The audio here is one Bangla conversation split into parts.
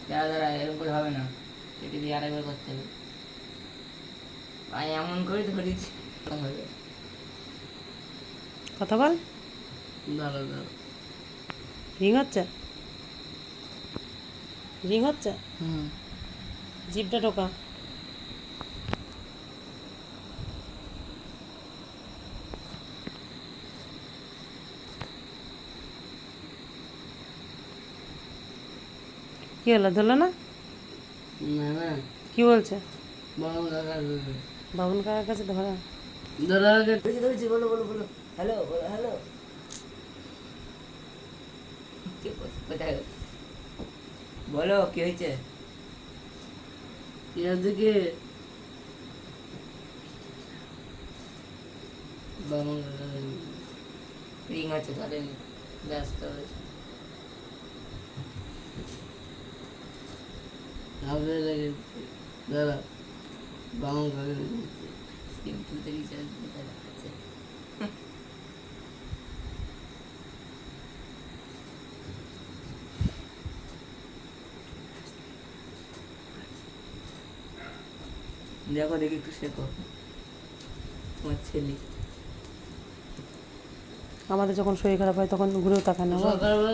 দাঁড়া দাঁড়া, এরকম করে হবে না, কেটে দিয়ে আরেকবার করতে হবে ভাই, এমন করে ধরেছি হবে। কথা বল। দাঁড়া দাঁড়া। রিং হচ্ছে, রিং হচ্ছে। হুম। জিভটা ঢোকা। কি হলো, ধরলো না? না না, কি বলছে? বাবন কাকা বাবুন কাকার কাছে ধরা। ধরা ধরেছি ধরেছি, বলো বলো বলো, হ্যালো বলো, হ্যালো। কোথায় বলো, কি হয়েছে? দিকে বাবন কাকা রিং আছে, ধরেনি, ব্যস্ত হয়েছে। দাদা বাবন কাকা সিম তুলতে রিচার্জ দেখাচ্ছে। দেখো দেখি একটু শেখো তোমার ছেলে। আমাদের যখন শরীর খারাপ হয় তখন ঘুরেও তাকায় না। সকালবেলা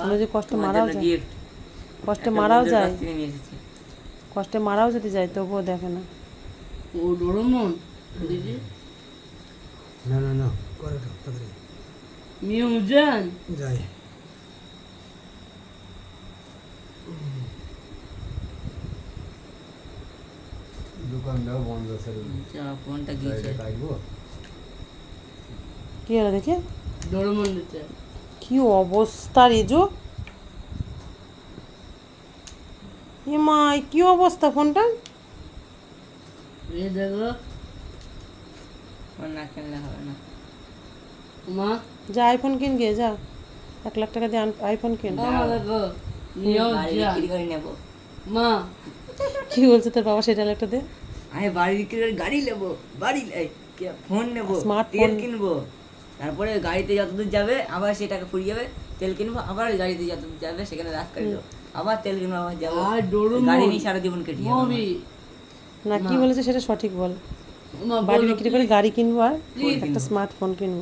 আমরা যে কষ্টে তোমার মারাও জন্য যায়, গিফট, কষ্টে মারাও যায়, নিয়ে এসেছি। কষ্টে মারাও যদি যায় তবুও দেখে না। ও ডোরেমন দিদি না না না, করে দাও তাড়াতাড়ি মিউজান যাই। দোকানটাও বন্ধ আছে, ফোনটা গিয়েছে। থাকবো। কি হলো দেখি? ডোরেমন দিতে কি অবস্থা রে জো, এ মাই কি অবস্থা ফোনটা। এই দেখো, ফোন না কিনলে হবে না মা। যা আইফোন কিন গিয়ে যা, 1 লাখ টাকা দিয়ে আইফোন কিন। দেখো বাড়ি বিক্রি করে নেবো মা। কি বলছে তোর বাবা, সেটা একটা দে। আমি বাড়ি বিক্রি করে গাড়ি নেবো, বাড়ি ফোন নেবো, Smartphone। তেল কিনবো, তারপরে গাড়িতে যতদূর যাবে আবার সে টাকা ফুরিয়ে যাবে, তেল কিনবো, আবার গাড়িতে যতদূর যাবে সেখানে রাত কাটবো, আবার তেল কিনবো, আবার যাবো, গাড়ি নিয়ে সারা জীবন কেটে যাবে। না কি বলেছে সেটা সঠিক বল। বাড়ি বিক্রি করে গাড়ি কিনবো আর একটা স্মার্টফোন কিনবো।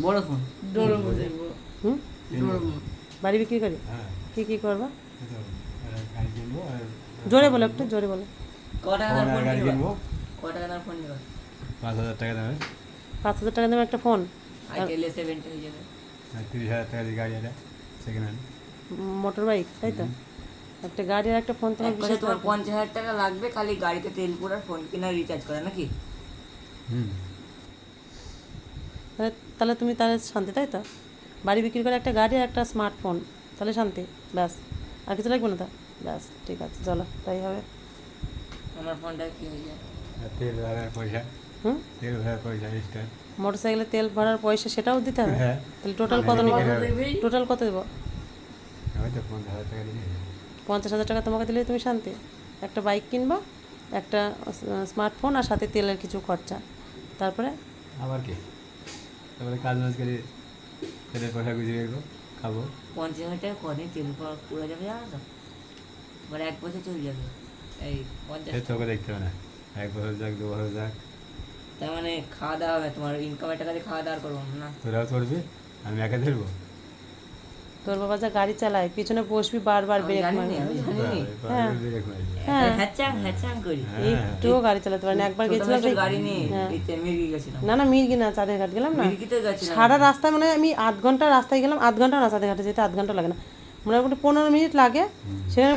বড় ফোন ডোরেমন দেখবো। হুম, ডোরেমন বাড়ি বিক্রি করে হ্যাঁ, কি কি করবা? গাড়ি কিনবো আর জোরে বলো, একটু জোরে বলো। ক টাকা দাম ফোন গাড়ি কিনবো? কিনবো। ক টাকা দাম ফোন নিবা? 5,000 টাকা দামে 5,000 টাকা দামে একটা ফোন, আইটেল A70 হয়ে যাবে। আর 30,000 টাকা দিয়ে গাড়ি, এটা সেকেন্ড হ্যান্ড। মোটর বাইক, তাই তো? একটা গাড়ি আর একটা ফোন তোমার এক কথা, বিশেষ তোমার লাগবে। 50,000 টাকা লাগবে খালি গাড়িতে তেল পুরার, ফোন কিনা, রিচার্জ করা, নাকি? হুম, তাহলে তুমি তাহলে শান্তি, তাই তো? বাড়ি বিক্রি করে একটা গাড়ি আর একটা স্মার্টফোন, তাহলে শান্তি, ব্যাস। আর কিছু লাগবে না তো? ব্যাস, ঠিক আছে, চলো তাই হবে। আমার ফোনটা কি হয়ে যায়? আর তেল ভরার পয়সা, হুম, তেল ভরার পয়সা এক্সট্রা। মোটর সাইকেলে তেল ভরার পয়সা সেটাও দিতে হবে? হ্যাঁ, তাহলে টোটাল কত নিবে? কত দেবে? টোটাল কত দেবো? হয়তো 50,000 টাকা দিয়ে 50,000 টাকা তোমাকে দিলে তুমি শান্তি। একটা বাইক কিনবা, একটা স্মার্টফোন, আর সাথে তেলের কিছু খরচা, তারপরে আবার কি, তারপরে কাজ মাজ করে তেলের পয়সা গুছিয়ে রাখবো, খাবো। 50,000 টাকা কদিন তেল পুরা যাবে জানো তো? মানে 1 বছর চলে যাবে এই 50। সে তোকে দেখতে হবে না, 1 বছর যাক 2 বছর যাক, তার মানে খাওয়া দাওয়া হবে, তোমার ইনকামের টাকা দিয়ে খাওয়া দাওয়া করবো না? তোরাও করবি, আমি একা ধরবো। তোর বাবা যা গাড়ি চালায়, পিছনে বসবি বারবার আমি ব্রেক জানি মারবি। না, আমি জানি না। হ্যাঁ। ব্রেক মারবি। হ্যাঁ, হ্যাচাং হ্যাচাং করি। একটুও গাড়ি চালাতে পারে না। একবার ছোট গেছিলাম মেসের সেই- গাড়ি নিয়ে হ্যাঁ। মির্গি গেছিলাম। না না, মির্গি না, চাঁদের ঘাট গেলাম না। মির্গিতে গেছিলাম। সারা রাস্তায় মানে আমি 8 ঘন্টা রাস্তায় গেলাম, 8 ঘন্টা না, চাঁদের ঘাটে যেতে 8 ঘন্টা লাগে না, মোটামুটি 15 মিনিট লাগে। সেখানে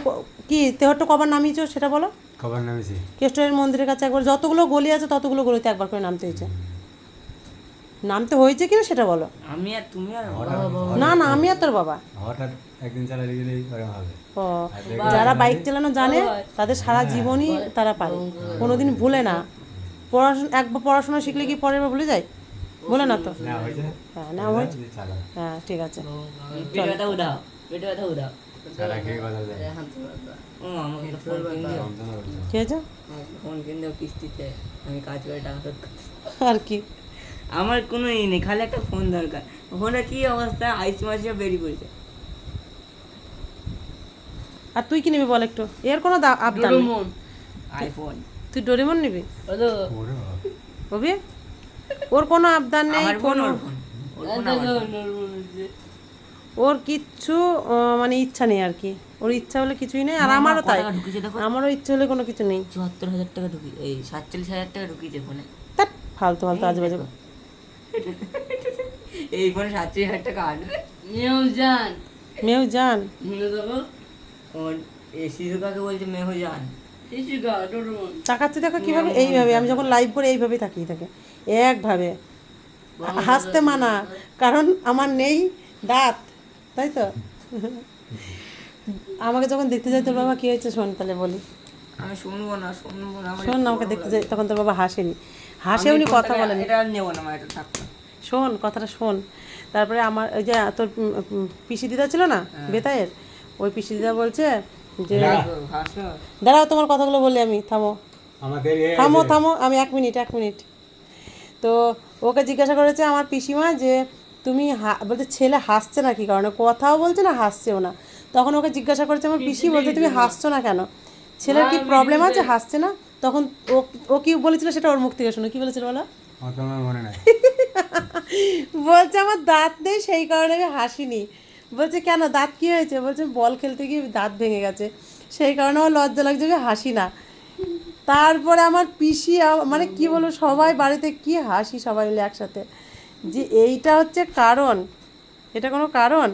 কি তেহট্ট কবার নামিয়েছো সেটা বলো? কবার নামেছি? কেষ্টরের মন্দিরের কাছে একবার, যতগুলো গলি আছে ততগুলো গলিতে একবার করে নামতে হয়েছে। নামতে হয়েছে কিনা সেটা বলো। আমি আর তুমি আর না না, আমি আর তোর বাবা। হঠাৎ একদিন চালালে গেলেই ওরকম হবে। ও, যারা বাইক চালানো জানে তাদের সারা জীবনই তারা পারে, কোনোদিন ভুলে না। পড়াশোনা একবার পড়াশোনা শিখলে কি পরের বার ভুলে যায়? ভুলে না তো? না হয়েছে, হ্যাঁ, না হয়েছে। চালা হ্যাঁ, ঠিক আছে। পেটে ব্যথা উদাও, পেটে ব্যথা উদাও। চালা খেয়ে কথা যায়। ও আমাকে একটা ফোন কিনে দিও, যন্ত্রণা করছে। কি হয়েছে? আমাকে ফোন কিনে দিও কিস্তিতে, আমি কাজ করে টাকা শোধ করতে। আর কি? আমার কোনো ই নেই, খালি একটা ফোন দরকার। ফোনে কি অবস্থা, আইসি মাসে বেরিয়ে পড়েছে। আর তুই কি নিবি বল একটু, এর কোনো আবদার নেই। আইফোন। তুই ডোরেমন নিবি ওরে অভি? ওর কোনো আবদার নেই, আমার ফোন কোনো ওর ফোন। ওর ফোন আমার ফোন। ওর কিচ্ছু মানে ইচ্ছা নেই আর কি, ওর ইচ্ছা হলে কিছুই নেই, আর আমারও তাই, ঢুকেছে দেখো, আমারও ইচ্ছা হলে কোনো কিছু নেই। ৭৪,০০০ টাকা ঢুকি, এই ৪৭,০০০ টাকা ঢুকিয়েছে ফোনে। তা ফালতু ফালতু আজে বাজে। এই ফোনে ৪৭,০০০ টাকা আসবে। মেয়েও জান, ওর এই শিশুকাকে বলছে মেহু জান। তাকাচ্ছে দেখো কিভাবে, এইভাবে আমি যখন লাইভ করে এইভাবেই তাকিয়ে থাকে একভাবে, হাসতে মানা, কারণ আমার নেই দাঁত, তাই তো। আমাকে যখন দেখতে যাই তোর বাবা কি হয়েছে শোন তাহলে বলি, আমি শুনবো না, শুনবো না, আমার শোন না, আমাকে দেখতে যাই তখন তোর বাবা হাসেনি, হাসেওনি, কথা বলেনি। এটা আর নেবো না, আমার এটা থাকতো। শোন কথাটা শোন, তারপরে আমার ওই যে তোর পিসি দিদা ছিল না বেতায়ের, ওই পিসি দিদা বলছে যে হাসো। দাঁড়াও তোমার কথাগুলো বলি আমি, থামো আমাদের থামো থামো, আমি 1 মিনিট। তো ওকে জিজ্ঞাসা করেছে আমার পিসিমা যে তুমি বলছে ছেলে হাসছে না কি কারণে, কথাও বলছে না হাসছেও না। তখন ওকে জিজ্ঞাসা করেছে আমার পিসি, বলছে তুমি হাসছো না কেন, ছেলের কি প্রবলেম আছে হাসছে না? তখন ও কি বলেছিল সেটা ওর মুখ থেকে শুনো, কি বলেছিল বলো? তোমার মনে নাই? বলছে আমার দাঁত নেই সেই কারণে আমি হাসিনি। বলছে কেন দাঁত কি হয়েছে? বলছে বল খেলতে গিয়ে দাঁত ভেঙে গেছে, সেই কারণে আমার লজ্জা লাগছে, আমি হাসি না। তারপরে আমার পিসি মানে কি বলবো, সবাই বাড়িতে কি হাসি সবাই মিলে একসাথে, যে এইটা হচ্ছে কারণ, এটা কোনো কারণ।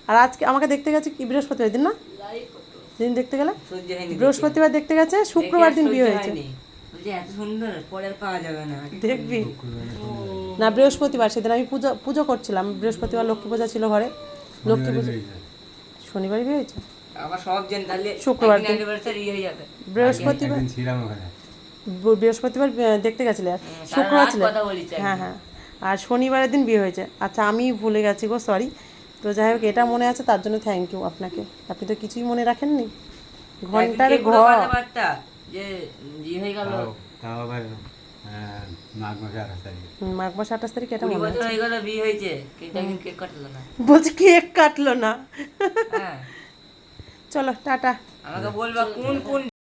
আর আজকে আমাকে দেখতে গেছে কি বৃহস্পতিবার দিন না, দিন দেখতে গেলে সহ্য হয়নি, বৃহস্পতিবার দেখতে গেছে, শুক্রবার দিন বিয়ে সহ্য হয়েছে। হয়নি। বলছে এত সুন্দর পরে আর পাওয়া যাবে না। দেখবি না বৃহস্পতিবার, সেদিন আমি পুজো করছিলাম, বৃহস্পতিবার লক্ষ্মী পূজা ছিল ঘরে, লক্ষ্মী পূজা শনিবারই বিয়ে হয়েছে, আবার সব জন তাহলে শুক্রবার দিন। অ্যানিভার্সারি হয়ে যাবে। বৃহস্পতিবার, একদিন ছিলাম ওখানে। বৃহস্পতিবার দেখতে গেছিলে, শুক্রবার ছিল, কথা বলিস হ্যাঁ হ্যাঁ, আর শনিবারের দিন বিয়ে হয়েছে। আচ্ছা আমি ভুলে গেছি গো, সরি। তো যাই হোক এটা মনে আছে তার জন্য থ্যাংক ইউ আপনাকে, আপনি তো কিছুই মনে রাখেননি, ঘন্টার ঘর। যে জি হয়ে গেল, তাও আবার মাঘ মাসে 28 তারিখে। মাঘ মাস 28 তারিখ, এটা 20 মনে বছর আছে। হয়ে গেল বিয়ে হয়েছে, কিন্তু একদিন কেক কাটলো না। বলছে কেক কাটলো না। হ্যাঁ, চলো টাটা। আমাকে বলবা কোন কোন